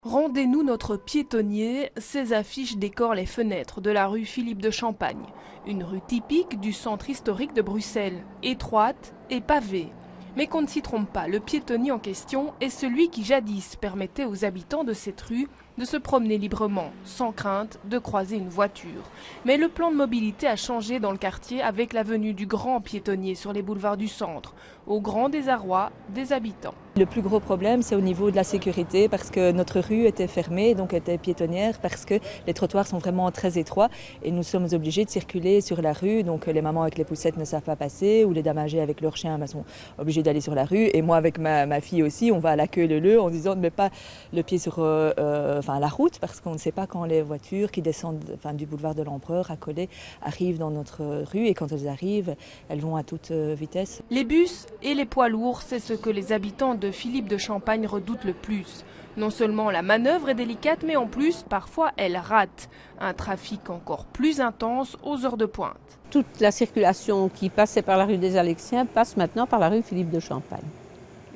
Rendez-nous notre piétonnier, ces affiches décorent les fenêtres de la rue Philippe de Champagne, une rue typique du centre historique de Bruxelles, étroite et pavée. Mais qu'on ne s'y trompe pas, le piétonnier en question est celui qui jadis permettait aux habitants de cette rue de se promener librement, sans crainte de croiser une voiture. Mais le plan de mobilité a changé dans le quartier avec la venue du grand piétonnier sur les boulevards du centre, au grand désarroi des habitants. Le plus gros problème, c'est au niveau de la sécurité parce que notre rue était fermée, donc était piétonnière, parce que les trottoirs sont vraiment très étroits et nous sommes obligés de circuler sur la rue. Donc les mamans avec les poussettes ne savent pas passer ou les dames âgées avec leurs chiens sont obligées d'aller sur la rue. Et moi avec ma fille aussi, on va à la queue leu en disant ne mets pas le pied sur la route parce qu'on ne sait pas quand les voitures qui descendent du boulevard de l'Empereur à Collet arrivent dans notre rue et quand elles arrivent, elles vont à toute vitesse. Les bus et les poids lourds, c'est ce que les habitants de Philippe de Champagne redoutent le plus. Non seulement la manœuvre est délicate, mais en plus, parfois, elle rate. Un trafic encore plus intense aux heures de pointe. Toute la circulation qui passait par la rue des Alexiens passe maintenant par la rue Philippe de Champagne.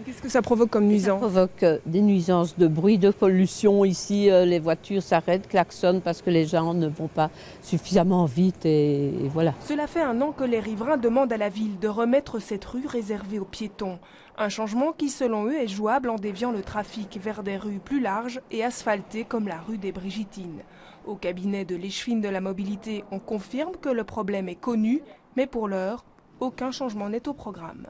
Qu'est-ce que ça provoque comme nuisance? Ça provoque des nuisances de bruit, de pollution. Ici, les voitures s'arrêtent, klaxonnent parce que les gens ne vont pas suffisamment vite et voilà. Cela fait 1 an que les riverains demandent à la ville de remettre cette rue réservée aux piétons. Un changement qui, selon eux, est jouable en déviant le trafic vers des rues plus larges et asphaltées comme la rue des Brigitines. Au cabinet de l'échevine de la mobilité, on confirme que le problème est connu, mais pour l'heure, aucun changement n'est au programme.